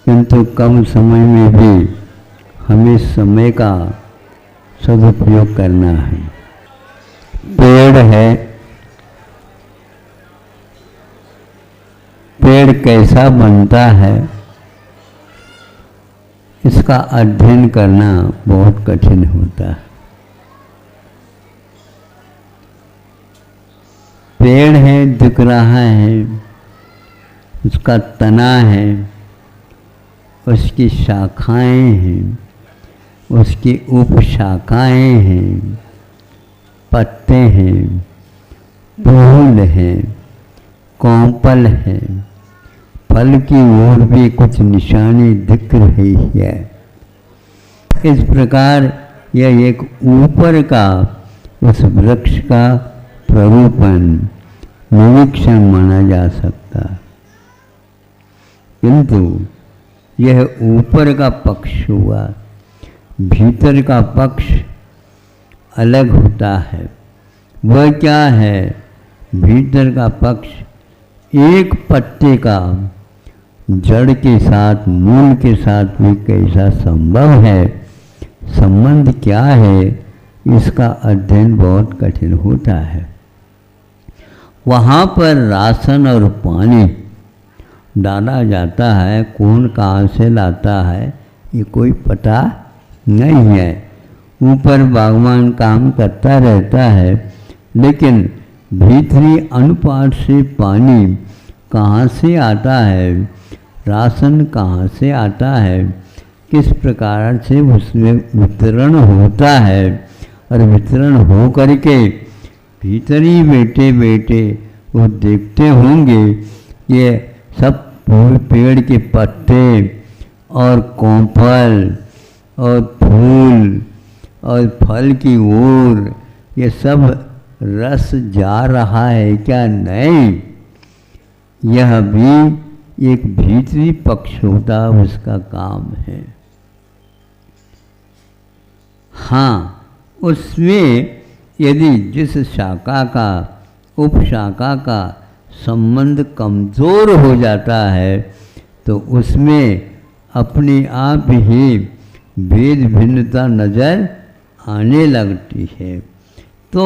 किंतु कम समय में भी हमें समय का सदुपयोग करना है। पेड़ है, पेड़ कैसा बनता है इसका अध्ययन करना बहुत कठिन होता है। पेड़ है, दिख रहा है, उसका तना है, उसकी शाखाएं हैं, उसकी उपशाखाएं हैं, पत्ते हैं, फूल हैं, कौंपल है, फल की ओर भी कुछ निशानी दिख रही है। इस प्रकार यह एक ऊपर का उस वृक्ष का प्ररूपण निरीक्षण माना जा सकता है। किंतु यह ऊपर का पक्ष हुआ, भीतर का पक्ष अलग होता है। वह क्या है? भीतर का पक्ष एक पत्ते का जड़ के साथ, मूल के साथ भी कैसा संभव है, संबंध क्या है, इसका अध्ययन बहुत कठिन होता है। वहाँ पर राशन और पानी डाला जाता है, कौन कहाँ से लाता है ये कोई पता नहीं है। ऊपर बागवान काम करता रहता है, लेकिन भीतरी अनुपात से पानी कहाँ से आता है, राशन कहाँ से आता है, किस प्रकार से उसमें वितरण होता है, और वितरण हो करके भीतरी बैठे बैठे वो देखते होंगे ये सब पेड़ के पत्ते और कौंपल और फूल और फल की ओर ये सब रस जा रहा है क्या? नहीं, यह भी एक भीतरी पक्ष होता उसका काम है। हाँ, उसमें यदि जिस शाखा का उपशाखा का संबंध कमज़ोर हो जाता है तो उसमें अपने आप ही भेद भिन्नता नज़र आने लगती है। तो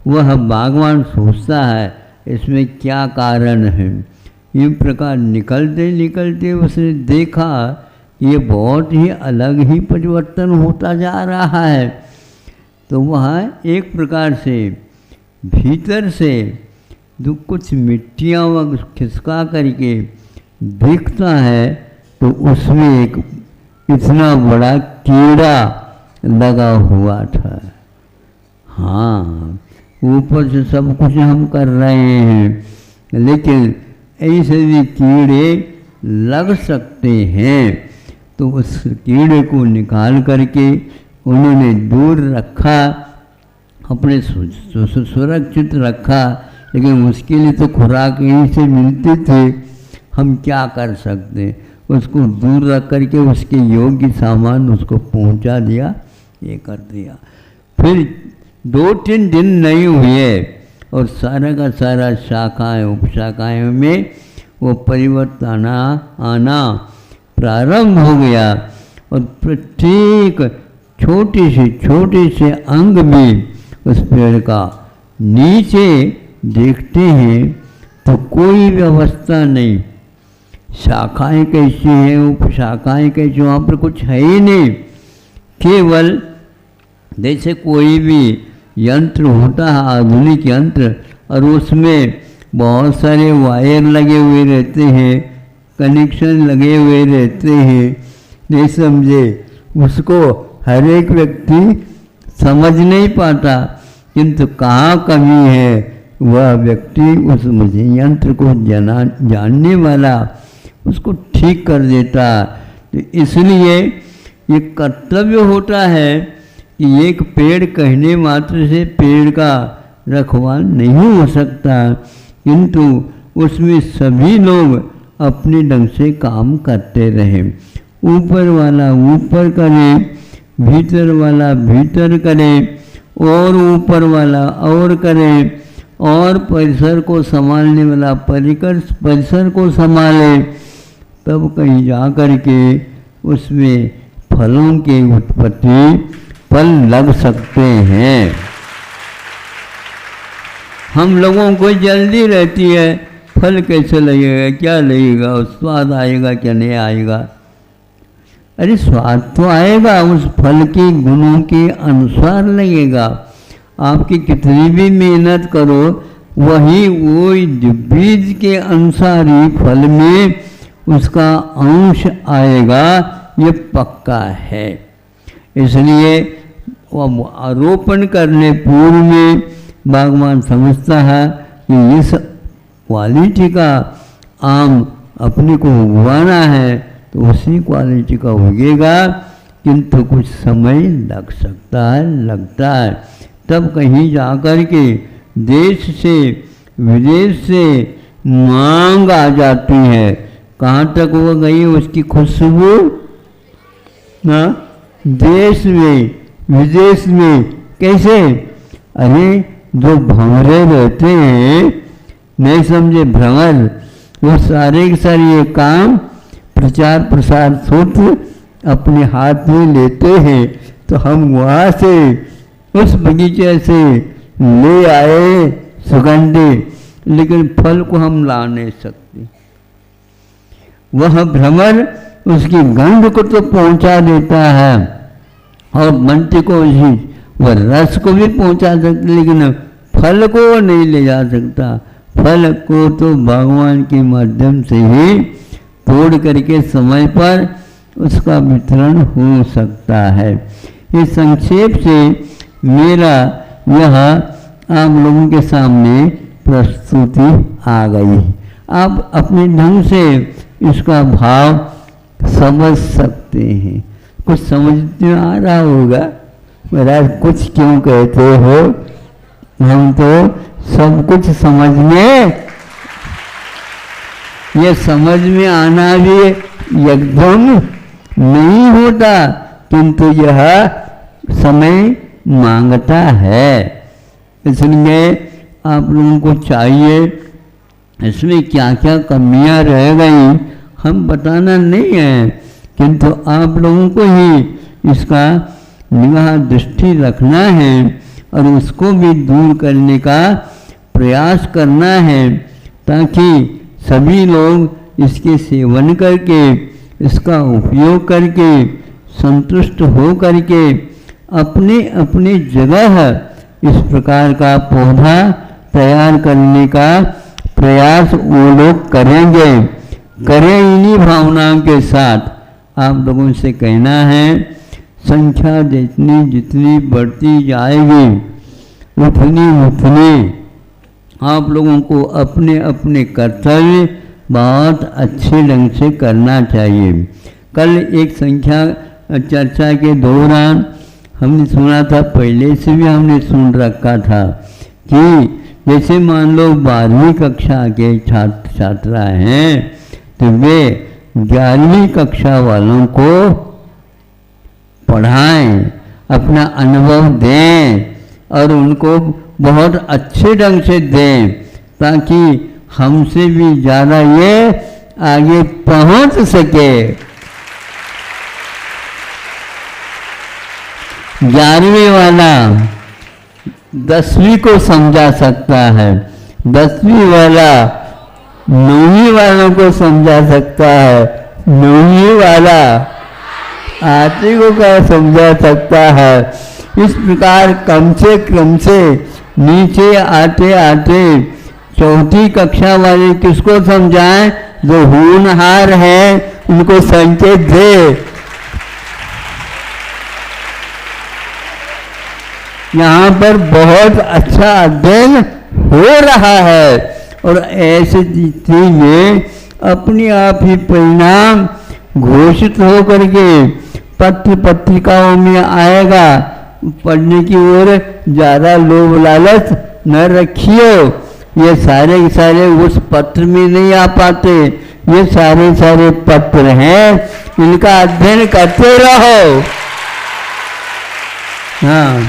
वह बागवान सोचता है इसमें क्या कारण है। इस प्रकार निकलते निकलते उसने देखा ये बहुत ही अलग ही परिवर्तन होता जा रहा है। तो वह एक प्रकार से भीतर से जो कुछ मिट्टियाँ वह खिसका करके दिखता है तो उसमें एक इतना बड़ा कीड़ा लगा हुआ था। हाँ, ऊपर से सब कुछ हम कर रहे हैं, लेकिन ऐसे भी कीड़े लग सकते हैं। तो उस कीड़े को निकाल करके उन्होंने दूर रखा, अपने सुरक्षित रखा, लेकिन उसके लिए तो खुराक यहीं से मिलती थी। हम क्या कर सकते, उसको दूर रख करके उसके योग्य सामान उसको पहुंचा दिया, ये कर दिया। फिर 2-3 दिन नहीं हुए और सारा का सारा शाखाएं उपशाखाएं में वो परिवर्तन आना प्रारंभ हो गया और प्रत्येक छोटे से अंग भी उस पेड़ का नीचे देखते हैं तो कोई व्यवस्था नहीं। शाखाएं कैसी हैं, उपशाखाएं कैसी, वहाँ पर कुछ है ही नहीं। केवल जैसे कोई भी यंत्र होता है, आधुनिक यंत्र, और उसमें बहुत सारे वायर लगे हुए रहते हैं, कनेक्शन लगे हुए रहते हैं, नहीं समझे, उसको हर एक व्यक्ति समझ नहीं पाता, किंतु कहाँ कमी है वह व्यक्ति उस यंत्र को जानने वाला उसको ठीक कर देता। तो इसलिए ये कर्तव्य होता है कि एक पेड़ कहने मात्र से पेड़ का रखवाल नहीं हो सकता, किंतु उसमें सभी लोग अपने ढंग से काम करते रहे। ऊपर वाला ऊपर करे, भीतर वाला भीतर करे, और ऊपर वाला और करे, और परिसर को संभालने वाला परिसर को संभाले। तब कहीं जा कर के उसमें फलों की उत्पत्ति, फल लग सकते हैं। हम लोगों को जल्दी रहती है, फल कैसे लगेगा, क्या लगेगा, स्वाद आएगा क्या नहीं आएगा। अरे स्वाद तो आएगा, उस फल के गुणों के अनुसार लगेगा। आपकी कितनी भी मेहनत करो, वही बीज के अनुसार ही फल में उसका अंश आएगा, ये पक्का है। इसलिए आरोपण करने पूर्व में बागवान समझता है कि इस क्वालिटी का आम अपने को उगवाना है तो उसी क्वालिटी का उगेगा, किंतु कुछ समय लग सकता है, लगता है। तब कहीं जाकर के देश से विदेश से मांग आ जाती है। कहाँ तक वो गई उसकी खुशबू ना, देश में विदेश में। कैसे? अरे जो भंवरे रहते हैं, नहीं समझे, भ्रमर, वो सारे के सारे ये काम प्रचार प्रसार सूत्र अपने हाथ में लेते हैं। तो हम वहाँ से उस बगीचे से ले आए सुगंधि, लेकिन फल को हम ला नहीं सकते। वह भ्रमर उसकी गंध को तो पहुंचा देता है और मंत्र को ही, वह रस को भी पहुंचा सकता, लेकिन फल को वो नहीं ले जा सकता। फल को तो भगवान के माध्यम से ही तोड़ करके समय पर उसका वितरण हो सकता है। ये संक्षेप से मेरा यह आप लोगों के सामने प्रस्तुति आ गई। आप अपने ढंग से इसका भाव समझ सकते हैं। कुछ समझ में आ रहा होगा, महाराज कुछ क्यों कहते हो, हम तो सब कुछ समझ में, ये समझ में आना भी एकदम नहीं होता, किंतु यह समय मांगता है। इसलिए आप लोगों को चाहिए इसमें क्या क्या कमियां रह गई हम बताना नहीं है, किंतु आप लोगों को ही इसका निगाह दृष्टि रखना है और उसको भी दूर करने का प्रयास करना है, ताकि सभी लोग इसके सेवन करके, इसका उपयोग करके, संतुष्ट हो करके अपने अपने जगह इस प्रकार का पौधा तैयार करने का प्रयास वो लोग करेंगे। करें इन्हीं भावनाओं के साथ। आप लोगों से कहना है, संख्या जितनी जितनी बढ़ती जाएगी उतनी आप लोगों को अपने अपने कर्तव्य बहुत अच्छे ढंग से करना चाहिए। कल एक संख्या चर्चा के दौरान हमने सुना था, पहले से भी हमने सुन रखा था कि जैसे मान लो 12वीं कक्षा के छात्र छात्रा हैं तो वे 11वीं कक्षा वालों को पढ़ाएं, अपना अनुभव दें और उनको बहुत अच्छे ढंग से दें, ताकि हमसे भी ज़्यादा ये आगे पहुंच सके। 11वीं वाला 10वीं को समझा सकता है, 10वीं वाला 9वीं वालों को समझा सकता है, 9वीं वाला 8वीं को क्या समझा सकता है। इस प्रकार क्रम से नीचे आते आते 4ठी कक्षा वाले किसको समझाएं, जो होनहार है उनको संकेत दे। यहाँ पर बहुत अच्छा अध्ययन हो रहा है और ऐसे स्थिति में अपने आप ही परिणाम घोषित हो करके पत्र पत्रिकाओं में आएगा। पढ़ने की ओर ज़्यादा लोभ लालच न रखिए। ये सारे के सारे उस पत्र में नहीं आ पाते, ये सारे सारे पत्र हैं, इनका अध्ययन करते रहो। हाँ,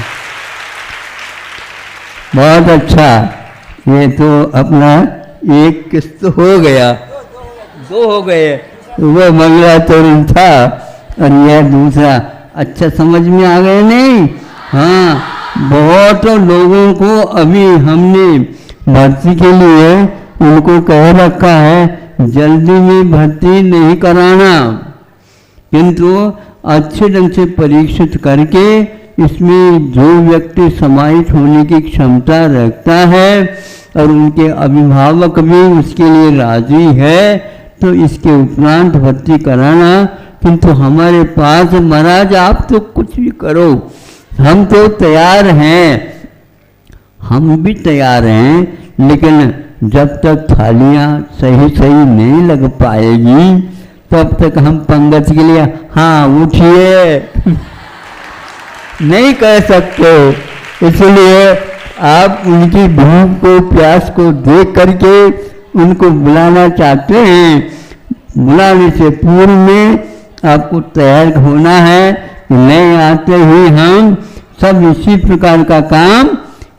बहुत अच्छा। ये तो अपना एक किस्त हो गया, 2 हो गए, वो मंगला तोरण था और यह दूसरा। अच्छा समझ में आ गए नहीं? हाँ, बहुत लोगों को अभी हमने भर्ती के लिए उनको कह रखा है जल्दी में भर्ती नहीं कराना, किंतु अच्छे ढंग से परीक्षित करके इसमें जो व्यक्ति समाहित होने की क्षमता रखता है और उनके अभिभावक भी उसके लिए राजी है तो इसके उपरांत भर्ती कराना। किंतु हमारे पास महाराज आप तो कुछ भी करो, हम तो तैयार हैं, हम भी तैयार हैं, लेकिन जब तक थालियां सही सही नहीं लग पाएगी तब तक हम पंगत के लिए हाँ उठिए नहीं कह सकते। इसलिए आप उनकी भूख को प्यास को देख करके उनको बुलाना चाहते हैं, बुलाने से पूर्व में आपको तैयार होना है कि नहीं आते ही हम सब इसी प्रकार का काम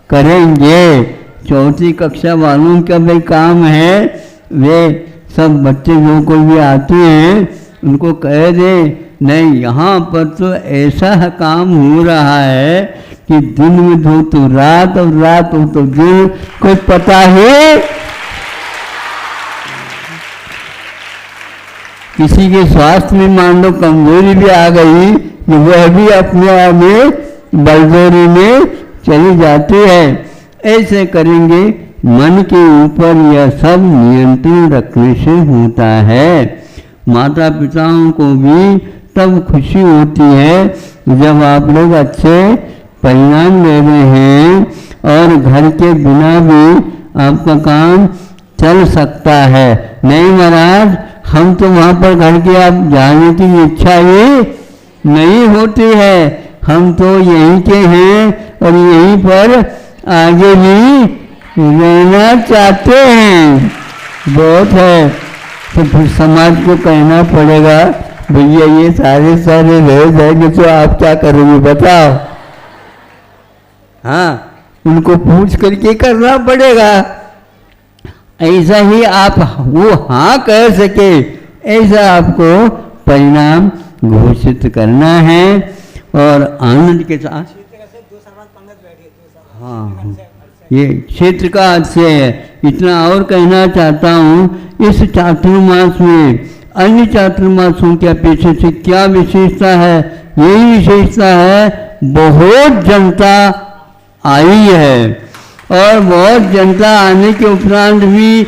करेंगे। चौथी कक्षा वालों का भी काम है, वे सब बच्चे जो कोई भी आते हैं उनको कह दे नहीं यहाँ पर तो ऐसा काम हो रहा है कि दिन में हो तो रात और रात हो तो दिन, कोई पता है। किसी के स्वास्थ्य में मान लो कमजोरी भी आ गई कि वह भी अपने आप में बलजोरी में चली जाती है। ऐसे करेंगे, मन के ऊपर यह सब नियंत्रण रखने से होता है। माता पिताओं को भी तब खुशी होती है जब आप लोग अच्छे परिणाम ले रहे हैं और घर के बिना भी आपका काम चल सकता है। नहीं महाराज, हम तो वहाँ पर घर के आप जाने की इच्छा ही नहीं होती है, हम तो यहीं के हैं और यहीं पर आगे भी रहना चाहते हैं। बहुत है तो फिर समाज को कहना पड़ेगा भैया ये सारे रह जाएंगे तो आप क्या करोगे बताओ। हाँ, उनको पूछ करके करना पड़ेगा। ऐसा ही आप वो हाँ कह सके ऐसा आपको परिणाम घोषित करना है और आनंद के साथ। हाँ, ये क्षेत्र का से है। इतना और कहना चाहता हूँ, इस चातुर्मास में अन्य चातुर्मासों के अपेक्षा से क्या विशेषता है? यही विशेषता है बहुत जनता आई है और बहुत जनता आने के उपरांत भी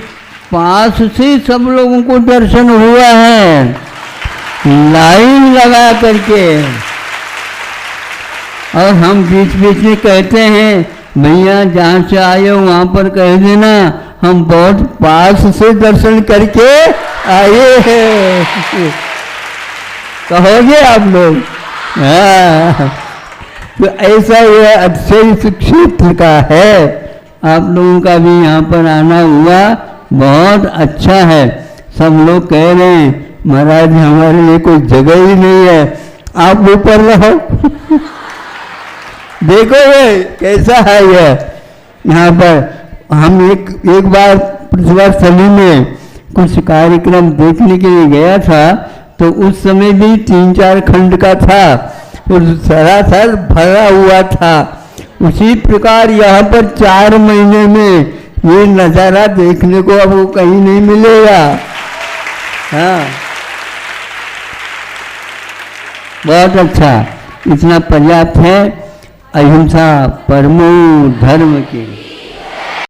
पास से सब लोगों को दर्शन हुआ है, लाइन लगा करके। और हम बीच बीच में कहते हैं भैया जहाँ से आए हो वहाँ पर कह देना हम बहुत पास से दर्शन करके आए हैं, कहोगे आप लोग? हाँ, तो ऐसा ये अच्छे इस क्षेत्र का है। आप लोगों का भी यहाँ पर आना हुआ बहुत अच्छा है। सब लोग कह रहे हैं महाराज हमारे लिए कोई जगह ही नहीं है, आप ऊपर रहो। देखो ये कैसा है ये। यहाँ पर हम एक बार प्रतिभास्थली में कुछ कार्यक्रम देखने के लिए गया था तो उस समय भी 3-4 खंड का था और सरासर भरा हुआ था। उसी प्रकार यहाँ पर 4 महीने में ये नज़ारा देखने को अब वो कहीं नहीं मिलेगा। हाँ, बहुत अच्छा, इतना पर्याप्त है। अहिंसा परमो धर्म के